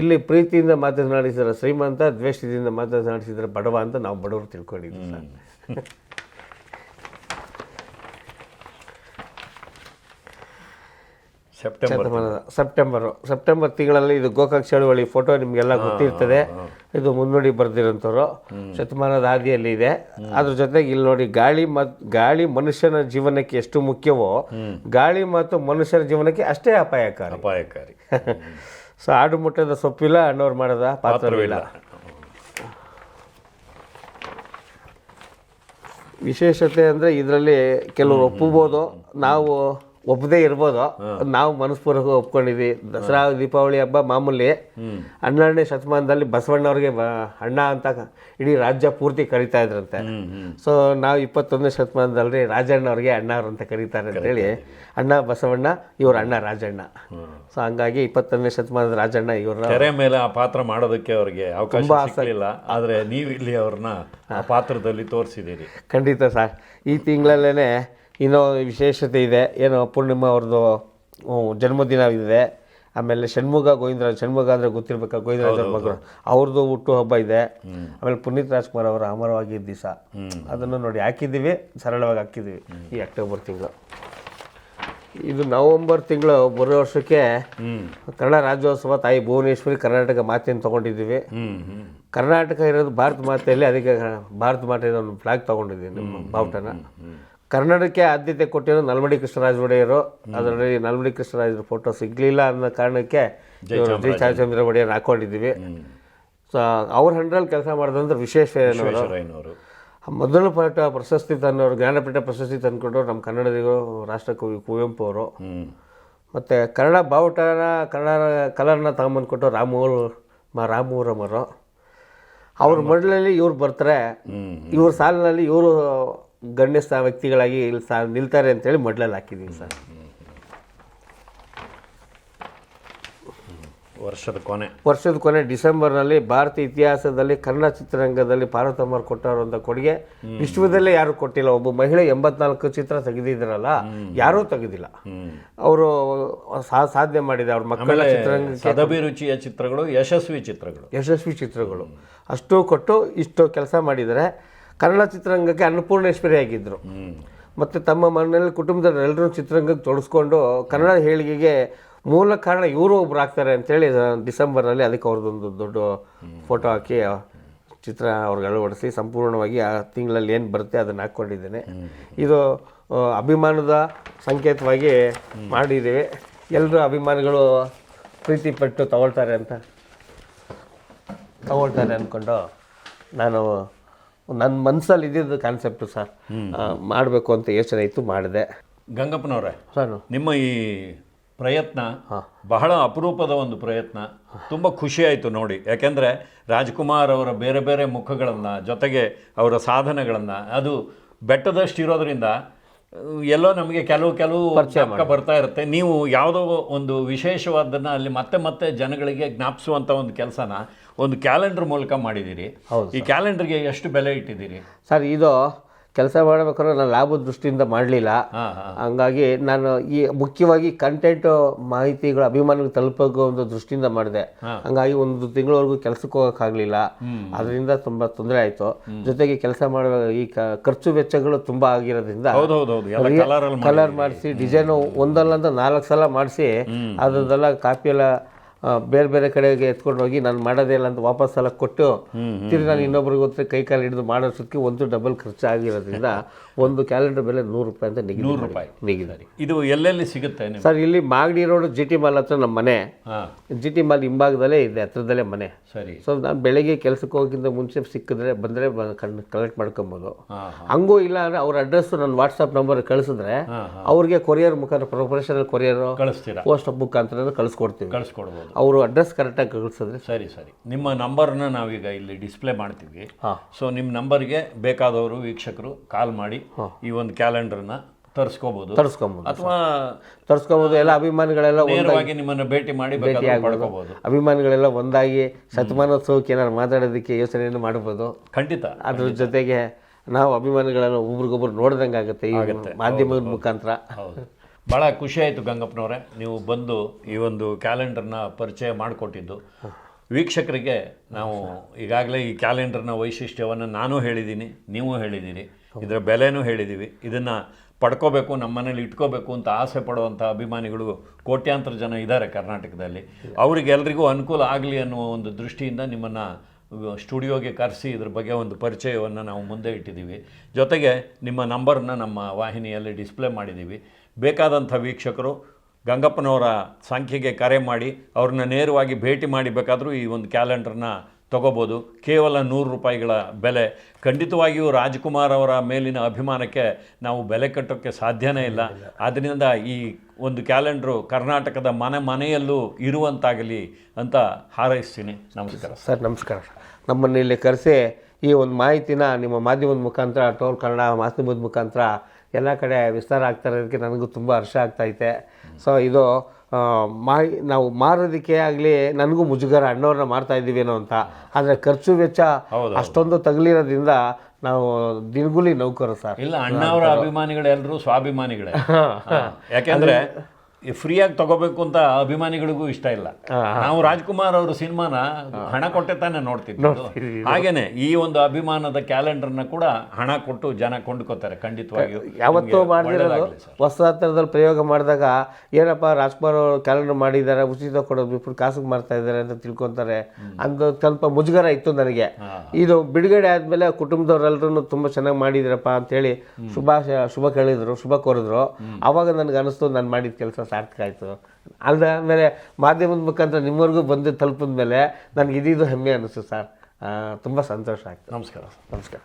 ಇಲ್ಲಿ ಪ್ರೀತಿಯಿಂದ ಮಾತನಾಡಿಸಿದ್ರೆ ಶ್ರೀಮಂತ, ದ್ವೇಷದಿಂದ ಮಾತನಾಡಿಸಿದ್ರೆ ಬಡವ ಅಂತ ನಾವು ಬಡವರು ತಿಳ್ಕೊಂಡಿದ್ವಿ ಸರ್. ಸೆಪ್ಟೆಂಬರ್ ತಿಂಗಳಲ್ಲಿ ಇದು ಗೋಕಾಕ್ ಚಳುವಳಿ ಫೋಟೋ ನಿಮಗೆಲ್ಲ ಗೊತ್ತಿರ್ತದೆ. ಇದು ಮುನ್ನುಡಿ ಬರೆದಿರೋಂಥವ್ರು, ಶತಮಾನದ ಹಾದಿಯಲ್ಲಿ ಇದೆ. ಅದ್ರ ಜೊತೆಗೆ ಇಲ್ಲಿ ನೋಡಿ, ಗಾಳಿ ಮನುಷ್ಯನ ಜೀವನಕ್ಕೆ ಎಷ್ಟು ಮುಖ್ಯವೋ, ಗಾಳಿ ಮತ್ತು ಮನುಷ್ಯರ ಜೀವನಕ್ಕೆ ಅಷ್ಟೇ ಅಪಾಯಕಾರಿ. ಸೊ ಆಡು ಮುಟ್ಟದ ಸೊಪ್ಪಿಲ್ಲ, ಅಣ್ಣವ್ರು ಮಾಡದ ಪಾತ್ರವಿಲ್ಲ. ವಿಶೇಷತೆ ಅಂದರೆ ಇದರಲ್ಲಿ ಕೆಲವರು ಒಪ್ಪಬಹುದು, ನಾವು ಒಪ್ಪದೇ ಇರ್ಬೋದು. ನಾವು ಮನಸ್ಪೂರ್ವಕ ಒಪ್ಕೊಂಡಿದ್ವಿ. ದಸರಾ ದೀಪಾವಳಿ ಹಬ್ಬ ಮಾಮೂಲಿ. 12ನೇ ಶತಮಾನದಲ್ಲಿ ಬಸವಣ್ಣವ್ರಿಗೆ ಅಣ್ಣ ಅಂತ ಇಡೀ ರಾಜ್ಯ ಪೂರ್ತಿ ಕರೀತಾ ಇದ್ರಂತೆ. ಸೊ ನಾವು 21ನೇ ಶತಮಾನದಲ್ಲಿ ರಾಜಣ್ಣವ್ರಿಗೆ ಅಣ್ಣವ್ರು ಅಂತ ಕರೀತಾರೆ ಅಂತೇಳಿ, ಅಣ್ಣ ಬಸವಣ್ಣ, ಇವ್ರ ಅಣ್ಣ ರಾಜಣ್ಣ. ಸೊ ಹಂಗಾಗಿ 21ನೇ ಶತಮಾನದ ರಾಜಣ್ಣ ಇವ್ರ ತೆರೆ ಮೇಲೆ ಆ ಪಾತ್ರ ಮಾಡೋದಕ್ಕೆ ಅವ್ರಿಗೆ ಅವಕಾಶ ಸಿಗಲಿಲ್ಲ. ಆದರೆ ನೀವು ಇಲ್ಲಿ ಅವ್ರನ್ನ ಆ ಪಾತ್ರದಲ್ಲಿ ತೋರಿಸಿದ್ದೀರಿ. ಖಂಡಿತ ಸರ್. ಈ ತಿಂಗಳಲ್ಲೇ ಇನ್ನೂ ವಿಶೇಷತೆ ಇದೆ. ಏನು, ಪೂರ್ಣಿಮಾ ಅವ್ರದ್ದು ಜನ್ಮದಿನ ಇದೆ. ಆಮೇಲೆ ಷಣ್ಮುಗ ಅಂದರೆ ಗೊತ್ತಿರ್ಬೇಕಾ, ಗೋವಿಂದರಾಜ್ ಅವ್ರ ಮಗರು, ಅವ್ರದ್ದು ಹುಟ್ಟು ಹಬ್ಬ ಇದೆ. ಆಮೇಲೆ ಪುನೀತ್ ರಾಜ್ಕುಮಾರ್ ಅವರ ಅಮರವಾಗಿದ್ದ ದಿವಸ, ಅದನ್ನು ನೋಡಿ ಹಾಕಿದ್ದೀವಿ, ಸರಳವಾಗಿ ಹಾಕಿದ್ದೀವಿ ಈ ಅಕ್ಟೋಬರ್ ತಿಂಗಳು. ಇದು ನವಂಬರ್ ತಿಂಗಳು ಬರೋ ವರ್ಷಕ್ಕೆ ಕನ್ನಡ ರಾಜ್ಯೋತ್ಸವ ತಾಯಿ ಭುವನೇಶ್ವರಿ ಕರ್ನಾಟಕ ಮಾತೆಯನ್ನು ತೊಗೊಂಡಿದ್ದೀವಿ. ಕರ್ನಾಟಕ ಇರೋದು ಭಾರತ ಮಾತೆಯಲ್ಲಿ, ಅದಕ್ಕೆ ಭಾರತ ಮಾತೆಯ ಒಂದು ಫ್ಲಾಗ್ ತೊಗೊಂಡಿದ್ದೀವಿ, ನಮ್ಮ ಬಾವುಟನ. ಕನ್ನಡಕ್ಕೆ ಆದ್ಯತೆ ಕೊಟ್ಟಿರೋ ನಲ್ಮಡಿ ಕೃಷ್ಣರಾಜ ಒಡೆಯರು. ಅದರಲ್ಲಿ ನಲ್ಮಡಿ ಕೃಷ್ಣರಾಜರ ಫೋಟೋ ಸಿಗಲಿಲ್ಲ ಅನ್ನೋ ಕಾರಣಕ್ಕೆ ಜೈ ಚಾಮಚಂದ್ರ ಒಡೆಯರ್ ಹಾಕ್ಕೊಂಡಿದ್ದೀವಿ. ಸೊ ಅವ್ರ ಹಂಡ್ರಲ್ಲಿ ಕೆಲಸ ಮಾಡಿದಂದ್ರೆ ವಿಶ್ವೇಶ್ವರಯ್ಯನವರು ಮೊದಲ ಪಾಠ ಪ್ರಶಸ್ತಿ ತಂದವರು, ಜ್ಞಾನಪೀಠ ಪ್ರಶಸ್ತಿ ತಂದುಕೊಂಡವ್ರು ನಮ್ಮ ಕನ್ನಡದಿಗರು, ರಾಷ್ಟ್ರಕವಿ ಕುವೆಂಪು ಅವರು. ಮತ್ತು ಕನ್ನಡ ಬಾವುಟನ, ಕನ್ನಡ ಕಲರ್ನ ತಗೊಂಬಂದ್ಕೊಟ್ಟು ರಾಮೂರಮ್ಮರು. ಅವ್ರ ಮಡ್ಲಲ್ಲಿ ಇವ್ರು ಬರ್ತಾರೆ, ಇವ್ರ ಸಾಲಿನಲ್ಲಿ ಇವರು ಗಣ್ಯ ವ್ಯಕ್ತಿಗಳಾಗಿ ಇಲ್ಲಿ ನಿಲ್ತಾರೆ ಅಂತೇಳಿ ಮಡ್ಲಲ್ಲಿ ಹಾಕಿದ್ದೀವಿ ಸರ್. ವರ್ಷದ ಕೊನೆ ಡಿಸೆಂಬರ್ನಲ್ಲಿ ಭಾರತೀಯ ಇತಿಹಾಸದಲ್ಲಿ ಕನ್ನಡ ಚಿತ್ರರಂಗದಲ್ಲಿ ಪಾರ್ವತಮ್ಮ ಕೊಟ್ಟರುವಂಥ ಕೊಡುಗೆ ವಿಶ್ವದಲ್ಲೇ ಯಾರು ಕೊಟ್ಟಿಲ್ಲ. ಒಬ್ಬ ಮಹಿಳೆ 84 ಚಿತ್ರ ತೆಗೆದಿದ್ರಲ್ಲ, ಯಾರೂ ತೆಗೆದಿಲ್ಲ. ಅವರು ಸಾಧನೆ ಮಾಡಿದೆ. ಅವ್ರ ಮಕ್ಕಳ ಚಿತ್ರರಂಗಕ್ಕೆ ಅಭಿರುಚಿಯ ಚಿತ್ರಗಳು, ಯಶಸ್ವಿ ಚಿತ್ರಗಳು ಅಷ್ಟು ಕೊಟ್ಟು ಇಷ್ಟು ಕೆಲಸ ಮಾಡಿದರೆ. ಕನ್ನಡ ಚಿತ್ರರಂಗಕ್ಕೆ ಅನ್ನಪೂರ್ಣೇಶ್ವರಿ ಆಗಿದ್ದರು. ಮತ್ತು ತಮ್ಮ ಮನೆಯಲ್ಲಿ ಕುಟುಂಬದವರೆಲ್ಲರೂ ಚಿತ್ರರಂಗಕ್ಕೆ ತೊಡಸ್ಕೊಂಡು ಕನ್ನಡ ಏಳಿಗೆಗೆ ಮೂಲ ಕಾರಣ ಇವರು ಒಬ್ರು ಆಗ್ತಾರೆ ಅಂತೇಳಿ ಡಿಸೆಂಬರ್ನಲ್ಲಿ ಅದಕ್ಕೆ ಅವ್ರದ್ದೊಂದು ದೊಡ್ಡ ಫೋಟೋ ಹಾಕಿ ಚಿತ್ರ ಅವ್ರಿಗೆ ಅಳವಡಿಸಿ ಸಂಪೂರ್ಣವಾಗಿ ಆ ತಿಂಗಳಲ್ಲಿ ಏನು ಬರುತ್ತೆ ಅದನ್ನು ಹಾಕ್ಕೊಂಡಿದ್ದೇನೆ. ಇದು ಅಭಿಮಾನದ ಸಂಕೇತವಾಗಿ ಮಾಡಿದ್ದೀವಿ. ಎಲ್ಲರೂ ಅಭಿಮಾನಿಗಳು ಪ್ರೀತಿ ಪಟ್ಟು ತಗೊಳ್ತಾರೆ ಅಂದ್ಕೊಂಡು ನಾನು ನನ್ನ ಮನಸ್ಸಲ್ಲಿ ಇದ್ದಿದ್ದು ಕಾನ್ಸೆಪ್ಟು ಸರ್, ಮಾಡಬೇಕು ಅಂತ ಯೋಚನೆ ಇತ್ತು, ಮಾಡಿದೆ. ಗಂಗಪ್ಪನವರೇ, ಸರ್ ನಿಮ್ಮ ಈ ಪ್ರಯತ್ನ ಬಹಳ ಅಪರೂಪದ ಒಂದು ಪ್ರಯತ್ನ. ತುಂಬ ಖುಷಿಯಾಯಿತು ನೋಡಿ. ಯಾಕೆಂದರೆ ರಾಜ್ಕುಮಾರ್ ಅವರ ಬೇರೆ ಬೇರೆ ಮುಖಗಳನ್ನು ಜೊತೆಗೆ ಅವರ ಸಾಧನೆಗಳನ್ನು ಅದು ಬೆಟ್ಟದಷ್ಟು ಇರೋದ್ರಿಂದ ಎಲ್ಲೋ ನಮಗೆ ಕೆಲವು ಪಕ್ಕ ಬರ್ತಾ ಇರುತ್ತೆ. ನೀವು ಯಾವುದೋ ಒಂದು ವಿಶೇಷವಾದನ್ನು ಅಲ್ಲಿ ಮತ್ತೆ ಜನಗಳಿಗೆ ಜ್ಞಾಪಿಸುವಂಥ ಒಂದು ಕೆಲಸನ ಒಂದು ಕ್ಯಾಲೆಂಡರ್ ಮೂಲಕ ಮಾಡಿದ್ದೀರಿ. ಈ ಕ್ಯಾಲೆಂಡರ್ಗೆ ಎಷ್ಟು ಬೆಲೆ ಇಟ್ಟಿದ್ದೀರಿ ಸರ್? ಇದು ಕೆಲಸ ಮಾಡಬೇಕಾದ್ರೆ ನಾನು ಲಾಭದ ದೃಷ್ಟಿಯಿಂದ ಮಾಡಲಿಲ್ಲ. ಹಂಗಾಗಿ ನಾನು ಈ ಮುಖ್ಯವಾಗಿ ಕಂಟೆಂಟು ಮಾಹಿತಿಗಳು ಅಭಿಮಾನಿಗಳು ತಲುಪೋ ಒಂದು ದೃಷ್ಟಿಯಿಂದ ಮಾಡಿದೆ. ಹಂಗಾಗಿ ಒಂದು ತಿಂಗಳವರೆಗೂ ಕೆಲಸಕ್ಕೆ ಹೋಗೋಕ್ಕಾಗಲಿಲ್ಲ. ಅದರಿಂದ ತುಂಬ ತೊಂದರೆ ಆಯಿತು. ಜೊತೆಗೆ ಕೆಲಸ ಮಾಡುವ ಈ ಖರ್ಚು ವೆಚ್ಚಗಳು ತುಂಬ ಆಗಿರೋದ್ರಿಂದ ಕಲರ್ ಮಾಡಿಸಿ ಡಿಸೈನು ಒಂದಲ್ಲ 4 ಸಲ ಮಾಡಿಸಿ ಅದನ್ನೆಲ್ಲ ಕಾಪಿಯೆಲ್ಲ ಬೇರೆ ಬೇರೆ ಕಡೆಗೆ ಎತ್ಕೊಂಡು ಹೋಗಿ ನಾನು ಮಾಡೋದೇ ಇಲ್ಲ ಅಂತ ವಾಪಸ್ ಎಲ್ಲ ಕೊಟ್ಟು ತಿರ್ಗಿ ನಾನು ಇನ್ನೊಬ್ರಿಗೆ ಗೊತ್ತೇ ಕೈ ಕಾಲು ಹಿಡಿದು ಮಾಡೋದಕ್ಕೆ ಒಂದು ಡಬಲ್ ಖರ್ಚು ಆಗಿರೋದ್ರಿಂದ ಒಂದು ಕ್ಯಾಲೆಂಡರ್ ಬೆಲೆ 100 ರೂಪಾಯಿ ಅಂತ ನಿಗದಿ. ಇದು ಎಲ್ಲೆಲ್ಲಿ ಸಿಗುತ್ತೆ ಸರ್? ಇಲ್ಲಿ ಮಾಗಡಿ ರೋಡ್ GT ಮಾಲ್ ಹತ್ರ ನಮ್ಮ ಮನೆ. GT ಮಾಲ್ ಹಿಂಭಾಗದಲ್ಲೇ ಇದೆ, ಹತ್ರದಲ್ಲೇ ಮನೆ. ಸರಿ. ಸೊ ನಾನು ಬೆಳಗ್ಗೆ ಕೆಲಸಕ್ಕೆ ಹೋಗೋಕ್ಕಿಂತ ಮುಂಚೆ ಸಿಕ್ಕಿದ್ರೆ ಬಂದರೆ ಕಲೆಕ್ಟ್ ಮಾಡ್ಕೊಬೋದು. ಹಂಗೂ ಇಲ್ಲ ಅಂದರೆ ಅವ್ರ ಅಡ್ರೆಸ್ ನನ್ನ ವಾಟ್ಸಪ್ ನಂಬರ್ ಕಳಿಸಿದ್ರೆ ಅವ್ರಿಗೆ ಕೊರಿಯರ್ ಮುಖಾಂತರ ಪ್ರೊಫೆಷನಲ್ ಕೊರಿಯರ್ ಪೋಸ್ಟ್ ಮುಖಾಂತರ ಕಳಿಸ್ಕೊಡ್ಬೋದು. ಅವರು ಅಡ್ರೆಸ್ ಕರೆಕ್ಟಾಗಿ ಕಳಿಸಿದ್ರೆ ಸರಿ. ನಿಮ್ಮ ನಂಬರ್ನ ನಾವೀಗ ಇಲ್ಲಿ ಡಿಸ್ಪ್ಲೇ ಮಾಡ್ತೀವಿ. ಸೊ ನಿಮ್ಮ ನಂಬರ್ಗೆ ಬೇಕಾದವರು ವೀಕ್ಷಕರು ಕಾಲ್ ಮಾಡಿ ಈ ಒಂದು ಕ್ಯಾಲೆಂಡರ್ನ ತರಿಸ್ಕೋಬಹುದು. ಅಥವಾ ತರಿಸ್ಕೋಬಹುದು. ಎಲ್ಲ ಅಭಿಮಾನಿಗಳೆಲ್ಲ ನೇರವಾಗಿ ನಿಮ್ಮನ್ನು ಭೇಟಿ ಮಾಡಿ ಪಡ್ಕೋಬಹುದು. ಅಭಿಮಾನಿಗಳೆಲ್ಲ ಒಂದಾಗಿ ಶತಮಾನೋತ್ಸವಕ್ಕೆ ಏನಾದ್ರು ಮಾತಾಡೋದಕ್ಕೆ ಯೋಚನೆಯನ್ನು ಮಾಡಬಹುದು. ಖಂಡಿತ. ಅದ್ರ ಜೊತೆಗೆ ನಾವು ಅಭಿಮಾನಿಗಳನ್ನು ಒಬ್ರಿಗೊಬ್ರು ನೋಡ್ದಂಗೆ ಆಗುತ್ತೆ ಈ ಮಾಧ್ಯಮದ ಮುಖಾಂತರ. ಭಾಳ ಖುಷಿಯಾಯಿತು ಗಂಗಪ್ಪನವರೇ, ನೀವು ಬಂದು ಈ ಒಂದು ಕ್ಯಾಲೆಂಡರ್ನ ಪರಿಚಯ ಮಾಡಿಕೊಟ್ಟಿದ್ದು. ವೀಕ್ಷಕರಿಗೆ ನಾವು ಈಗಾಗಲೇ ಈ ಕ್ಯಾಲೆಂಡರ್ನ ವೈಶಿಷ್ಟ್ಯವನ್ನು ನಾನು ಹೇಳಿದ್ದೀನಿ, ನೀವು ಹೇಳಿದ್ದೀರಿ, ಇದರ ಬೆಲೆನೂ ಹೇಳಿದ್ದೀವಿ. ಇದನ್ನು ಪಡ್ಕೋಬೇಕು, ನಮ್ಮ ಮನೇಲಿ ಇಟ್ಕೋಬೇಕು ಅಂತ ಆಸೆ ಪಡುವಂಥ ಅಭಿಮಾನಿಗಳು ಕೋಟ್ಯಾಂತರ ಜನ ಇದ್ದಾರೆ ಕರ್ನಾಟಕದಲ್ಲಿ. ಅವರಿಗೆಲ್ಲರಿಗೂ ಅನುಕೂಲ ಆಗಲಿ ಅನ್ನುವ ಒಂದು ದೃಷ್ಟಿಯಿಂದ ನಿಮ್ಮನ್ನು ಸ್ಟುಡಿಯೋಗೆ ಕರೆಸಿ ಇದ್ರ ಬಗ್ಗೆ ಒಂದು ಪರಿಚಯವನ್ನು ನಾವು ಮುಂದೆ ಇಟ್ಟಿದ್ದೀವಿ. ಜೊತೆಗೆ ನಿಮ್ಮ ನಂಬರ್ನ ನಮ್ಮ ವಾಹಿನಿಯಲ್ಲಿ ಡಿಸ್ಪ್ಲೇ ಮಾಡಿದ್ದೀವಿ. ಬೇಕಾದಂಥ ವೀಕ್ಷಕರು ಗಂಗಪ್ಪನವರ ಸಂಖ್ಯೆಗೆ ಕರೆ ಮಾಡಿ ಅವ್ರನ್ನ ನೇರವಾಗಿ ಭೇಟಿ ಮಾಡಿ ಬೇಕಾದರೂ ಈ ಒಂದು ಕ್ಯಾಲೆಂಡರ್ನ ತೊಗೋಬೋದು. ಕೇವಲ 100 ರೂಪಾಯಿಗಳ ಬೆಲೆ. ಖಂಡಿತವಾಗಿಯೂ ರಾಜ್ಕುಮಾರ್ ಅವರ ಮೇಲಿನ ಅಭಿಮಾನಕ್ಕೆ ನಾವು ಬೆಲೆ ಕಟ್ಟೋಕ್ಕೆ ಸಾಧ್ಯನೇ ಇಲ್ಲ. ಆದ್ದರಿಂದ ಈ ಒಂದು ಕ್ಯಾಲೆಂಡ್ರು ಕರ್ನಾಟಕದ ಮನೆಯಲ್ಲೂ ಇರುವಂತಾಗಲಿ ಅಂತ ಹಾರೈಸ್ತೀನಿ. ನಮಸ್ಕಾರ ಸರ್. ನಮಸ್ಕಾರ. ನಮ್ಮನ್ನು ಇಲ್ಲಿ ಕರೆಸಿ ಈ ಒಂದು ಮಾಹಿತಿನ ನಿಮ್ಮ ಮಾಧ್ಯಮದ ಮುಖಾಂತರ, ಟೋಲ್ ಕನ್ನಡ ಮಾಧ್ಯಮದ ಮುಖಾಂತರ ಎಲ್ಲ ಕಡೆ ವಿಸ್ತಾರ ಆಗ್ತಾ ಇರೋದಕ್ಕೆ ನನಗೂ ತುಂಬ ಹರ್ಷ ಆಗ್ತೈತೆ. ಸೊ ಇದು ನಾವು ಮಾರೋದಕ್ಕೆ ಆಗಲಿ ನನಗೂ ಮುಜುಗರ, ಅಣ್ಣವ್ರನ್ನ ಮಾಡ್ತಾ ಇದ್ದೀವೇನೋ ಅಂತ. ಆದರೆ ಖರ್ಚು ವೆಚ್ಚ ಅಷ್ಟೊಂದು ತಗಲಿರೋದ್ರಿಂದ ನಾವು ದಿನಗೂಲಿ ನೌಕರು ಸರ್. ಇಲ್ಲ, ಅಣ್ಣವರ ಅಭಿಮಾನಿಗಳೆಲ್ಲರೂ ಸ್ವಾಭಿಮಾನಿಗಳೇ. ಯಾಕೆಂದರೆ ಫ್ರೀಯಾಗಿ ತಗೋಬೇಕು ಅಂತ ಅಭಿಮಾನಿಗಳಿಗೂ ಇಷ್ಟ ಇಲ್ಲ. ನಾವು ರಾಜ್ಕುಮಾರ್ ಅವರು ಸಿನಿಮಾನ ಹಣ ಕೊಟ್ಟೆ ತಾನೇ ನೋಡ್ತಿದ್ದು. ಹಾಗೇನೆ ಈ ಒಂದು ಅಭಿಮಾನದ ಕ್ಯಾಲೆಂಡರ್ನ ಕೂಡ ಹಣ ಕೊಟ್ಟು ಜನ ಕೊಂಡ್ಕೋತಾರೆ. ಖಂಡಿತವಾಗಿಯೂ ಯಾವತ್ತೂ ಮಾಡಿರೋದು ಹೊಸ ಥರದಲ್ಲಿ ಪ್ರಯೋಗ ಮಾಡಿದಾಗ ಏನಪ್ಪ ರಾಜ್ಕುಮಾರ್ ಅವರು ಕ್ಯಾಲೆಂಡರ್ ಮಾಡಿದ್ದಾರೆ, ಉಚಿತ ಕೊಡೋದು ಬಿಟ್ಟು ಕಾಸಿಗೆ ಮಾಡ್ತಾ ಇದ್ದಾರೆ ಅಂತ ತಿಳ್ಕೊತಾರೆ ಅಂತ ಸ್ವಲ್ಪ ಮುಜುಗರ ಇತ್ತು ನನಗೆ. ಇದು ಬಿಡುಗಡೆ ಆದಮೇಲೆ ಕುಟುಂಬದವರೆಲ್ಲರೂ ತುಂಬ ಚೆನ್ನಾಗಿ ಮಾಡಿದಿರಪ್ಪ ಅಂತೇಳಿ ಶುಭ ಕೇಳಿದ್ರು, ಶುಭ ಕೋರಿದ್ರು. ಆವಾಗ ನನಗೆ ಅನಿಸ್ತು ನಾನು ಮಾಡಿದ ಕೆಲಸ ಸಾರ್ಥಕ ಆಯಿತು. ಅದಾದಮೇಲೆ ಮಾಧ್ಯಮದ ಮುಖಾಂತರ ನಿಮ್ಮವರೆಗೂ ಬಂದು ತಲುಪಿದ ಮೇಲೆ ನನಗೆ ಇದು ಹೆಮ್ಮೆ ಅನ್ನಿಸ್ತು ಸರ್. ತುಂಬ ಸಂತೋಷ ಆಗ್ತದೆ. ನಮಸ್ಕಾರ. ನಮಸ್ಕಾರ.